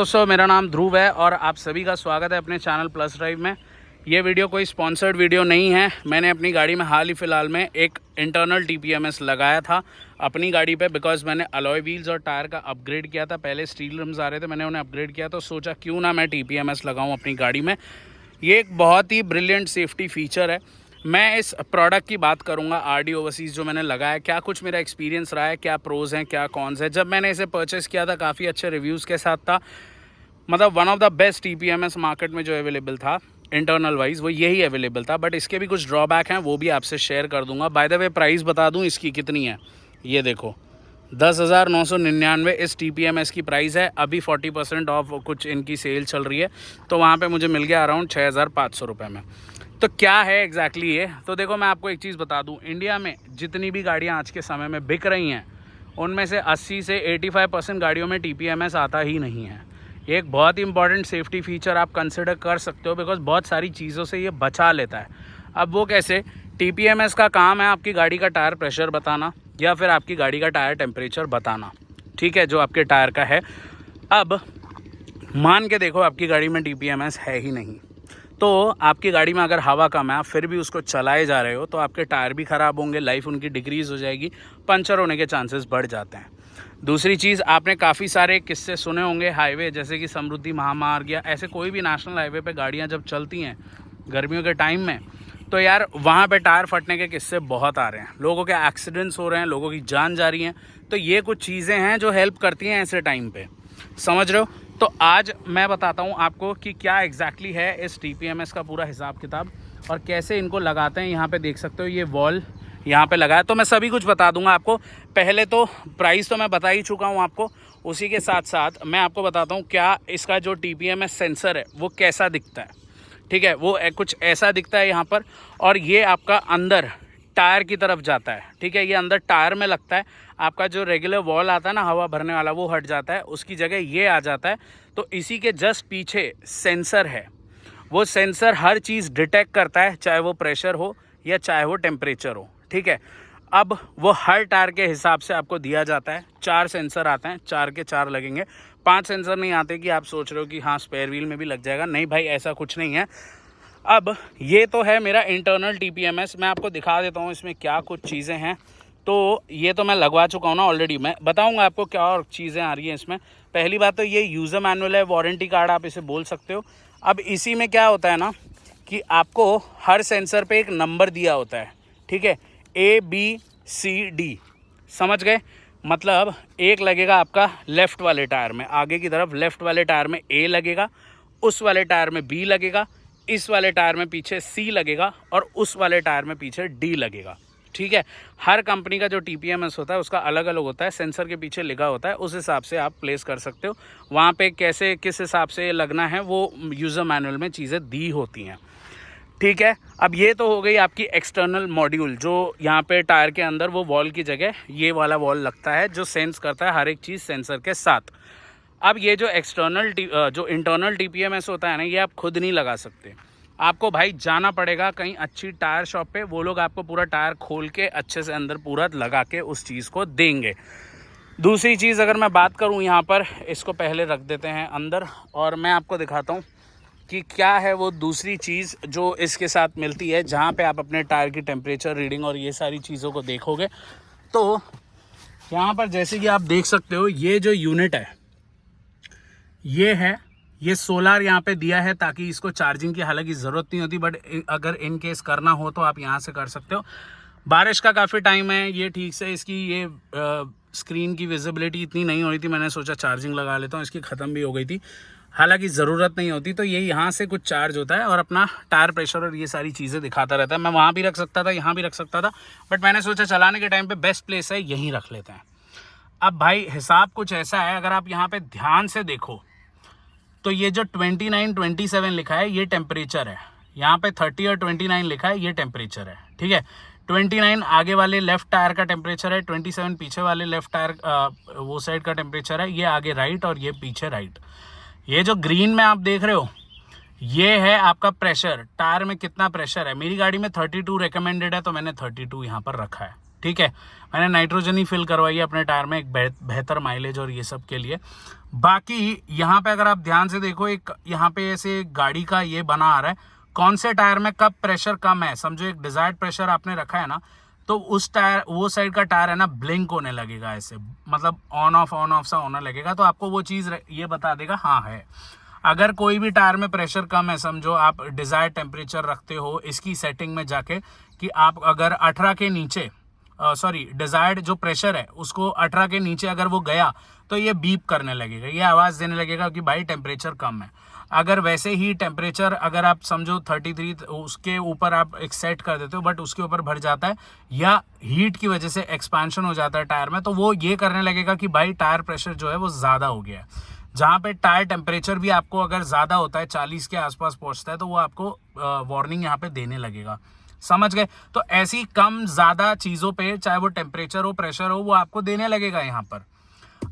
दोस्तों मेरा नाम ध्रुव है और आप सभी का स्वागत है अपने चैनल प्लस ड्राइव में। ये वीडियो कोई स्पॉन्सर्ड वीडियो नहीं है। मैंने अपनी गाड़ी में हाल ही फ़िलहाल में एक इंटरनल TPMS लगाया था अपनी गाड़ी पे, बिकॉज मैंने अलॉय व्हील्स और टायर का अपग्रेड किया था। पहले स्टील रिम्स आ रहे थे, मैंने उन्हें अपग्रेड किया तो सोचा क्यों ना मैं TPMS लगाऊँ अपनी गाड़ी में। ये एक बहुत ही ब्रिलियंट सेफ्टी फीचर है। मैं इस प्रोडक्ट की बात करूंगा RD ओवरसीज़ जो मैंने लगाया, क्या कुछ मेरा एक्सपीरियंस रहा है, क्या प्रोज हैं क्या कॉन्स है। जब मैंने इसे परचेस किया था काफ़ी अच्छे रिव्यूज़ के साथ था, मतलब one of the best TPMS market में जो अवेलेबल था इंटरनल वाइज वो यही अवेलेबल था। बट इसके भी कुछ ड्रॉबैक हैं, वो भी आपसे शेयर कर दूंगा। बाय द वे प्राइस बता दूं इसकी कितनी है, ये देखो 10,999 इस TPMS की प्राइस है। अभी 40% ऑफ कुछ इनकी सेल चल रही है, तो वहाँ पे मुझे मिल गया अराउंड 6,500 रुपये में। तो क्या है एग्जैक्टली ये, तो देखो मैं आपको एक चीज़ बता दूं, इंडिया में जितनी भी गाड़ियाँ आज के समय में बिक रही हैं उनमें से 80 से 85% गाड़ियों में TPMS आता ही नहीं है। ये एक बहुत ही इंपॉर्टेंट सेफ्टी फीचर आप कंसिडर कर सकते हो, बिकॉज बहुत सारी चीज़ों से ये बचा लेता है। अब वो कैसे, TPMS का काम है आपकी गाड़ी का टायर प्रेशर बताना या फिर आपकी गाड़ी का टायर टेम्परेचर बताना, ठीक है, जो आपके टायर का है। अब मान के देखो आपकी गाड़ी में TPMS है ही नहीं, तो आपकी गाड़ी में अगर हवा कम है आप फिर भी उसको चलाए जा रहे हो तो आपके टायर भी ख़राब होंगे, लाइफ उनकी डिक्रीज़ हो जाएगी, पंचर होने के चांसेस बढ़ जाते हैं। दूसरी चीज़, आपने काफ़ी सारे किस्से सुने होंगे हाईवे जैसे कि समृद्धि महामार्ग या ऐसे कोई भी नेशनल हाईवे पे गाड़ियां जब चलती हैं गर्मियों के टाइम में, तो यार वहाँ पे टायर फटने के किस्से बहुत आ रहे हैं, लोगों के एक्सीडेंट्स हो रहे हैं, लोगों की जान जा रही हैं। तो ये कुछ चीज़ें हैं जो हेल्प करती हैं ऐसे टाइम पे, समझ रहे हो। तो आज मैं बताता हूँ आपको कि क्या एग्जैक्टली है इस TPMS का पूरा हिसाब किताब और कैसे इनको लगाते हैं। यहाँ पे देख सकते हो ये वॉल यहाँ पे लगा है, तो मैं सभी कुछ बता दूंगा आपको। पहले तो प्राइस तो मैं बता ही चुका हूँ आपको, उसी के साथ साथ मैं आपको बताता हूँ क्या इसका जो TPMS सेंसर है वो कैसा दिखता है। ठीक है, वो कुछ ऐसा दिखता है यहाँ पर, और ये आपका अंदर टायर की तरफ जाता है। ठीक है, ये अंदर टायर में लगता है। आपका जो रेगुलर वॉल आता है ना हवा भरने वाला, वो हट जाता है, उसकी जगह ये आ जाता है। तो इसी के जस्ट पीछे सेंसर है, वो सेंसर हर चीज़ डिटेक्ट करता है, चाहे वो प्रेशर हो या चाहे वो टेम्परेचर हो। ठीक है, अब वो हर टायर के हिसाब से आपको दिया जाता है। 4 सेंसर आते हैं, 4 के 4 लगेंगे, 5 सेंसर नहीं आते कि आप सोच रहे हो कि हाँ स्पेयर व्हील में भी लग जाएगा। नहीं भाई, ऐसा कुछ नहीं है। अब ये तो है मेरा इंटरनल TPMS, मैं आपको दिखा देता हूँ इसमें क्या कुछ चीज़ें हैं। तो ये तो मैं लगवा चुका हूँ ना ऑलरेडी, मैं बताऊँगा आपको क्या और चीज़ें आ रही हैं इसमें। पहली बात तो ये यूज़र मैनुअल है, वारंटी कार्ड आप इसे बोल सकते हो। अब इसी में क्या होता है ना कि आपको हर सेंसर पे एक नंबर दिया होता है, ठीक है, ABCD, समझ गए। मतलब एक लगेगा आपका लेफ़्ट वाले टायर में, आगे की तरफ लेफ़्ट वाले टायर में A लगेगा, उस वाले टायर में B लगेगा, इस वाले टायर में पीछे C लगेगा और उस वाले टायर में पीछे D लगेगा। ठीक है, हर कंपनी का जो TPMS होता है उसका अलग अलग होता है, सेंसर के पीछे लिखा होता है, उस हिसाब से आप प्लेस कर सकते हो। वहाँ पे कैसे किस हिसाब से लगना है वो यूज़र मैनुअल में चीज़ें दी होती हैं। ठीक है, अब ये तो हो गई आपकी एक्सटर्नल मॉड्यूल, जो यहाँ पे टायर के अंदर वो वॉल की जगह ये वाला वॉल लगता है जो सेंस करता है हर एक चीज़ सेंसर के साथ। अब ये जो जो इंटरनल TPMS होता है ना, ये आप खुद नहीं लगा सकते, आपको भाई जाना पड़ेगा कहीं अच्छी टायर शॉप पे, वो लोग आपको पूरा टायर खोल के अच्छे से अंदर पूरा लगा के उस चीज़ को देंगे। दूसरी चीज़ अगर मैं बात करूँ यहाँ पर, इसको पहले रख देते हैं अंदर और मैं आपको दिखाता हूँ कि क्या है वो दूसरी चीज़ जो इसके साथ मिलती है, जहाँ पे आप अपने टायर की टेम्परेचर रीडिंग और ये सारी चीज़ों को देखोगे। तो यहाँ पर जैसे कि आप देख सकते हो, ये जो यूनिट है ये है, ये सोलार यहाँ पे दिया है ताकि इसको चार्जिंग की हालांकि ज़रूरत नहीं होती, बट अगर इन केस करना हो तो आप यहाँ से कर सकते हो। बारिश का काफ़ी टाइम है, ये ठीक से इसकी ये स्क्रीन की विजिबिलिटी इतनी नहीं हो रही थी, मैंने सोचा चार्जिंग लगा लेता हूँ, इसकी ख़त्म भी हो गई थी, हालांकि ज़रूरत नहीं होती। तो ये यहाँ से कुछ चार्ज होता है और अपना टायर प्रेशर और ये सारी चीज़ें दिखाता रहता है। मैं वहाँ भी रख सकता था, यहाँ भी रख सकता था, बट मैंने सोचा चलाने के टाइम पे बेस्ट प्लेस है, यहीं रख लेते हैं। अब भाई हिसाब कुछ ऐसा है, अगर आप यहाँ पे ध्यान से देखो तो ये जो 29, 27 लिखा है ये टेम्परेचर है, यहाँ पे 30 और 29 लिखा है ये टेम्परेचर है। ठीक है, 29 आगे वाले लेफ्ट टायर का टेम्परेचर है, 27 पीछे वाले लेफ्ट टायर वो साइड का टेम्परेचर है, ये आगे राइट और ये पीछे राइट। ये जो ग्रीन में आप देख रहे हो ये है आपका प्रेशर, टायर में कितना प्रेशर है। मेरी गाड़ी में 32 रिकमेंडेड है तो मैंने 32 यहाँ पर रखा है। ठीक है। मैंने नाइट्रोजन ही फिल करवाई है अपने टायर में, एक बेहतर माइलेज और ये सब के लिए। बाकी यहाँ पे अगर आप ध्यान से देखो, एक यहाँ पे ऐसे गाड़ी का ये बना आ रहा है, कौन से टायर में कब प्रेशर कम है। समझो एक डिजायर्ड प्रेशर आपने रखा है ना, तो उस टायर, वो साइड का टायर है ना, ब्लिंक होने लगेगा ऐसे, मतलब ऑन ऑफ सा होने लगेगा। तो आपको वो चीज़ ये बता देगा हाँ है। अगर कोई भी टायर में प्रेशर कम है, समझो आप डिजायर्ड टेम्परेचर रखते हो इसकी सेटिंग में जाके, कि आप अगर 18 के नीचे डिजायर्ड जो प्रेशर है उसको 18 के नीचे अगर वो गया तो ये बीप करने लगेगा, ये आवाज़ देने लगेगा कि भाई टेम्परेचर कम है। अगर वैसे ही टेम्परेचर अगर आप समझो 33 उसके ऊपर आप एक सेट कर देते हो, बट उसके ऊपर भर जाता है या हीट की वजह से एक्सपांशन हो जाता है टायर में, तो वो ये करने लगेगा कि भाई टायर प्रेशर जो है वो ज़्यादा हो गया है। जहाँ पे टायर टेम्परेचर भी आपको अगर ज़्यादा होता है, 40 के आसपास पहुँचता है, तो वो आपको वार्निंग यहाँ पे देने लगेगा। समझ गए? तो ऐसी कम ज़्यादा चीज़ों पे, चाहे वो टेम्परेचर हो, प्रेशर हो, वो आपको देने लगेगा यहाँ पर।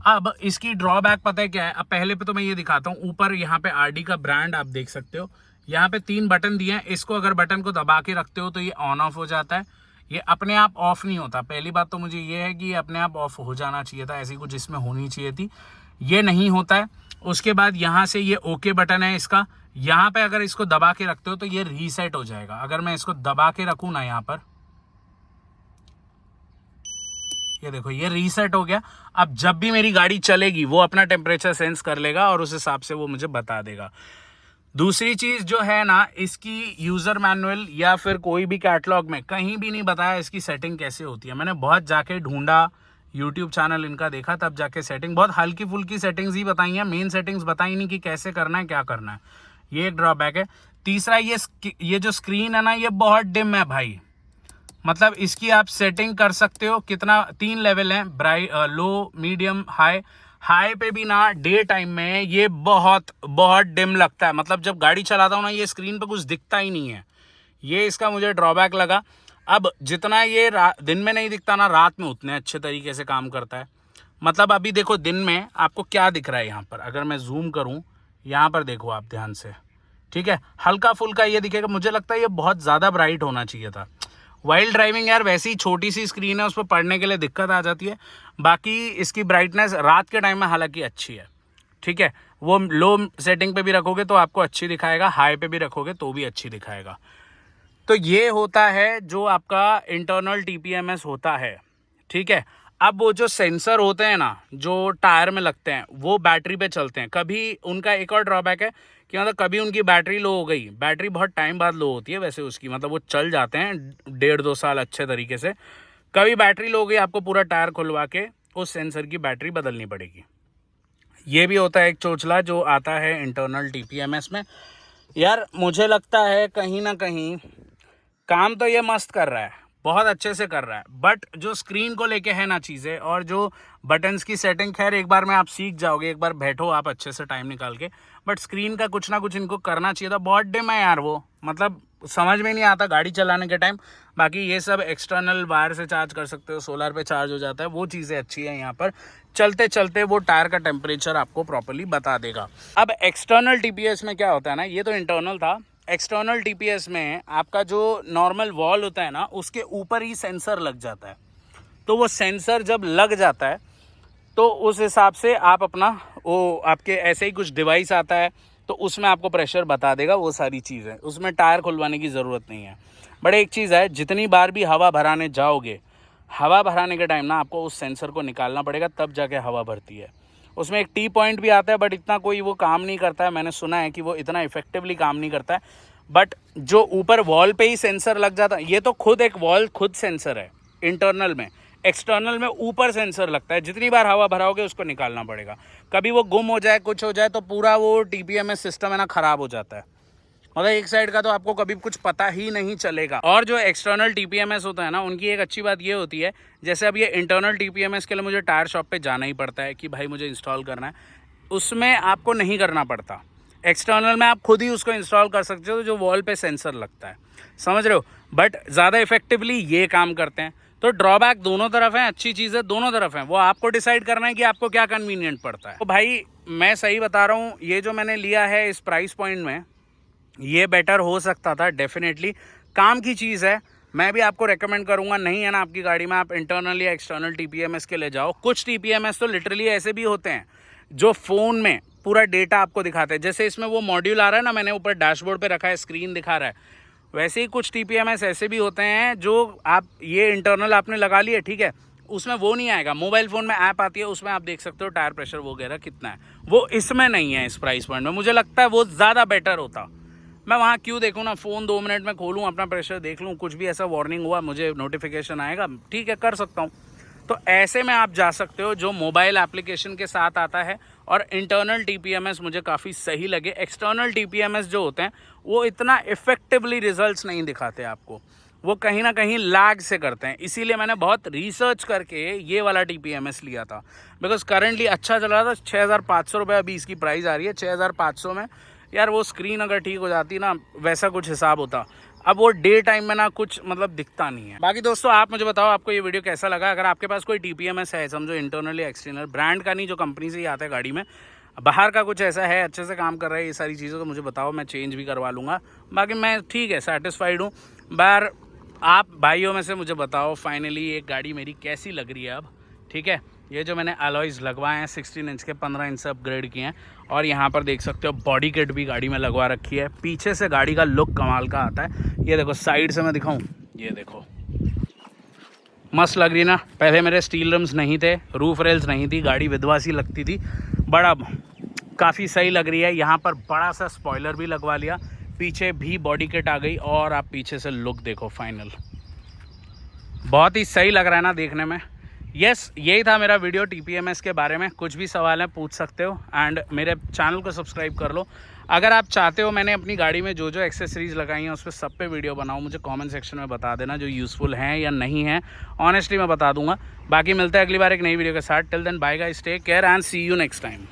अब इसकी ड्रॉबैक पता है क्या है? अब पहले पे तो मैं ये दिखाता हूँ। ऊपर यहाँ पे आरडी का ब्रांड आप देख सकते हो। यहाँ पे 3 बटन दिए हैं। इसको अगर बटन को दबा के रखते हो तो ये ऑन ऑफ हो जाता है, ये अपने आप ऑफ नहीं होता। पहली बात तो मुझे ये है कि ये अपने आप ऑफ हो जाना चाहिए था, ऐसी कुछ इसमें होनी चाहिए थी, ये नहीं होता है। उसके बाद यहाँ से ये ओके बटन है इसका, यहाँ पे अगर इसको दबा के रखते हो तो ये रीसेट हो जाएगा। अगर मैं इसको दबा के रखूँ ना यहाँ पर, ये देखो ये रीसेट हो गया। अब जब भी मेरी गाड़ी चलेगी वो अपना टेम्परेचर सेंस कर लेगा और उस हिसाब से वो मुझे बता देगा। दूसरी चीज़ जो है ना, इसकी यूज़र मैनुअल या फिर कोई भी कैटलॉग में कहीं भी नहीं बताया इसकी सेटिंग कैसे होती है। मैंने बहुत जाके ढूंढा, यूट्यूब चैनल इनका देखा, तब जाके सेटिंग, बहुत हल्की फुल्की सेटिंग्स ही बताई हैं, मेन सेटिंग्स बताई नहीं कि कैसे करना है, क्या करना है। ये एक ड्रॉबैक है। तीसरा, ये जो स्क्रीन है ना, ये बहुत डिम है भाई। मतलब इसकी आप सेटिंग कर सकते हो कितना, 3 लेवल हैं, लो, मीडियम, हाई। हाई पे भी ना डे टाइम में ये बहुत बहुत डिम लगता है। मतलब जब गाड़ी चलाता हूँ ना, ये स्क्रीन पे कुछ दिखता ही नहीं है। ये इसका मुझे ड्रॉबैक लगा। अब जितना ये दिन में नहीं दिखता ना, रात में उतने अच्छे तरीके से काम करता है। मतलब अभी देखो दिन में आपको क्या दिख रहा है यहाँ पर, अगर मैं जूम करूँ यहाँ पर देखो आप ध्यान से, ठीक है, हल्का फुल्का ये दिखेगा। मुझे लगता है ये बहुत ज़्यादा ब्राइट होना चाहिए था। वाइल्ड ड्राइविंग यार वैसी छोटी सी स्क्रीन है, उस पर पढ़ने के लिए दिक्कत आ जाती है। बाकी इसकी ब्राइटनेस रात के टाइम में हालांकि अच्छी है, ठीक है। वो लो सेटिंग पे भी रखोगे तो आपको अच्छी दिखाएगा, हाई पे भी रखोगे तो भी अच्छी दिखाएगा। तो ये होता है जो आपका इंटरनल टीपीएमएस होता है, ठीक है। अब वो जो सेंसर होते हैं ना, जो टायर में लगते हैं, वो बैटरी पे चलते हैं। कभी उनका एक और ड्रॉबैक है कि मतलब कभी उनकी बैटरी लो हो गई, बैटरी बहुत टाइम बाद लो होती है वैसे उसकी, मतलब वो चल जाते हैं 1.5-2 साल अच्छे तरीके से। कभी बैटरी लो हो गई, आपको पूरा टायर खुलवा के उस सेंसर की बैटरी बदलनी पड़ेगी। ये भी होता है एक चोचला जो आता है इंटरनल टीपीएमएस में। यार मुझे लगता है कहीं ना कहीं काम तो ये मस्त कर रहा है, बहुत अच्छे से कर रहा है, बट जो स्क्रीन को लेके है ना चीज़ें, और जो बटन्स की सेटिंग, खैर एक बार में आप सीख जाओगे, एक बार बैठो आप अच्छे से टाइम निकाल के। बट स्क्रीन का कुछ ना कुछ इनको करना चाहिए था। बहुत डिम है यार वो, मतलब समझ में नहीं आता गाड़ी चलाने के टाइम। बाकी ये सब एक्सटर्नल वायर से चार्ज कर सकते हो, सोलर पे चार्ज हो जाता है, वो चीज़ें अच्छी हैं यहाँ पर। चलते चलते वो टायर का टेम्परेचर आपको प्रॉपर्ली बता देगा। अब एक्सटर्नल टीपीएस में क्या होता है ना, ये तो इंटरनल था। एक्सटर्नल टीपीएस में आपका जो नॉर्मल वॉल होता है ना, उसके ऊपर ही सेंसर लग जाता है। तो वो सेंसर जब लग जाता है तो उस हिसाब से आप अपना, वो आपके ऐसे ही कुछ डिवाइस आता है तो उसमें आपको प्रेशर बता देगा, वो सारी चीज़ें। उसमें टायर खुलवाने की ज़रूरत नहीं है। बट एक चीज़ है, जितनी बार भी हवा भराने जाओगे, हवा भराने के टाइम ना आपको उस सेंसर को निकालना पड़ेगा, तब जाके हवा भरती है। उसमें एक टी पॉइंट भी आता है, बट इतना कोई वो काम नहीं करता है। मैंने सुना है कि वो इतना इफेक्टिवली काम नहीं करता है। बट जो ऊपर वॉल पे ही सेंसर लग जाता है, ये तो खुद एक वॉल खुद सेंसर है इंटरनल में। एक्सटर्नल में ऊपर सेंसर लगता है, जितनी बार हवा भराओगे उसको निकालना पड़ेगा। कभी वो गुम हो जाए, कुछ हो जाए, तो पूरा वो टीपीएमएस सिस्टम है ना ख़राब हो जाता है। मतलब एक साइड का तो आपको कभी कुछ पता ही नहीं चलेगा। और जो एक्सटर्नल टीपीएमएस होता है ना, उनकी एक अच्छी बात ये होती है, जैसे अब ये इंटरनल टीपीएमएस के लिए मुझे टायर शॉप पे जाना ही पड़ता है कि भाई मुझे इंस्टॉल करना है, उसमें आपको नहीं करना पड़ता। एक्सटर्नल में आप खुद ही उसको इंस्टॉल कर सकते हो, जो वॉल पे सेंसर लगता है, समझ रहे हो। बट ज़्यादा इफेक्टिवली ये काम करते हैं। तो ड्रॉबैक दोनों तरफ हैं, अच्छी चीज़ें दोनों तरफ हैं, वो आपको डिसाइड करना है कि आपको क्या कन्वीनियंट पड़ता है। तो भाई मैं सही बता रहा हूँ, ये जो मैंने लिया है इस प्राइस पॉइंट में, ये बेटर हो सकता था डेफिनेटली। काम की चीज़ है, मैं भी आपको रेकमेंड करूँगा, नहीं है ना आपकी गाड़ी में, आप इंटरनल या एक्सटर्नल TPMS के ले जाओ। कुछ TPMS तो लिटरली ऐसे भी होते हैं जो फ़ोन में पूरा डेटा आपको दिखाते हैं। जैसे इसमें वो मॉड्यूल आ रहा है ना, मैंने ऊपर डैशबोर्ड पे रखा है, स्क्रीन दिखा रहा है, वैसे ही कुछ TPMS ऐसे भी होते हैं जो आप ये इंटरनल आपने लगा लिए, ठीक है, उसमें वो नहीं आएगा। मोबाइल फ़ोन में ऐप आती है, उसमें आप देख सकते हो टायर प्रेशर वगैरह कितना है, वो इसमें नहीं है। इस प्राइस पॉइंट में मुझे लगता है वो ज़्यादा बेटर होता। मैं वहाँ क्यों देखूँ ना, फ़ोन 2 मिनट में खोलूँ, अपना प्रेशर देख लूँ, कुछ भी ऐसा वार्निंग हुआ मुझे नोटिफिकेशन आएगा, ठीक है, कर सकता हूँ। तो ऐसे में आप जा सकते हो जो मोबाइल एप्लीकेशन के साथ आता है। और इंटरनल TPMS मुझे काफ़ी सही लगे। एक्सटर्नल TPMS जो होते हैं वो इतना इफ़ेक्टिवली रिजल्ट्स नहीं दिखाते आपको, वो कहीं ना कहीं लैग से करते हैं। इसीलिए मैंने बहुत रिसर्च करके ये वाला TPMS लिया था, बिकॉज करंटली अच्छा चल रहा था। 6,500 रुपये अभी इसकी प्राइस आ रही है। 6,500 में यार वो स्क्रीन अगर ठीक हो जाती ना, वैसा कुछ हिसाब होता। अब वो डे टाइम में ना कुछ मतलब दिखता नहीं है। बाकी दोस्तों आप मुझे बताओ आपको ये वीडियो कैसा लगा। अगर आपके पास कोई TPMS है, समझो इंटरनल या एक्सटर्नल, ब्रांड का नहीं, जो कंपनी से ही आता है गाड़ी में, बाहर का कुछ ऐसा है अच्छे से काम कर रहा है, ये सारी चीज़ें, तो मुझे बताओ, मैं चेंज भी करवा लूँगा। बाकी मैं ठीक है, सेटिस्फाइड हूँ। बार आप भाइयों में से मुझे बताओ फाइनली एक गाड़ी मेरी कैसी लग रही है अब, ठीक है। ये जो मैंने अलॉयज़ लगवाए हैं 16 इंच के, 15 इंच से अपग्रेड किए हैं। और यहाँ पर देख सकते हो बॉडी किट भी गाड़ी में लगवा रखी है। पीछे से गाड़ी का लुक कमाल का आता है। ये देखो, साइड से मैं दिखाऊं, ये देखो, मस्त लग रही ना। पहले मेरे स्टील रिम्स नहीं थे, रूफ रेल्स नहीं थी, गाड़ी विधवा सी लगती थी, बड़ा काफ़ी सही लग रही है। यहाँ पर बड़ा सा स्पॉइलर भी लगवा लिया, पीछे भी बॉडी किट आ गई। और आप पीछे से लुक देखो, फाइनल बहुत ही सही लग रहा है ना देखने में। यस, यही था मेरा वीडियो TPMS के बारे में। कुछ भी सवाल है पूछ सकते हो, एंड मेरे चैनल को सब्सक्राइब कर लो। अगर आप चाहते हो मैंने अपनी गाड़ी में जो जो एक्सेसरीज़ लगाई हैं उस पर सब पे वीडियो बनाऊँ, मुझे कमेंट सेक्शन में बता देना, जो यूज़फुल हैं या नहीं हैं, ऑनेस्टली मैं बता दूंगा। बाकी मिलते हैं अगली बार एक नई वीडियो के साथ। Till then bye guys, take care and see you next time.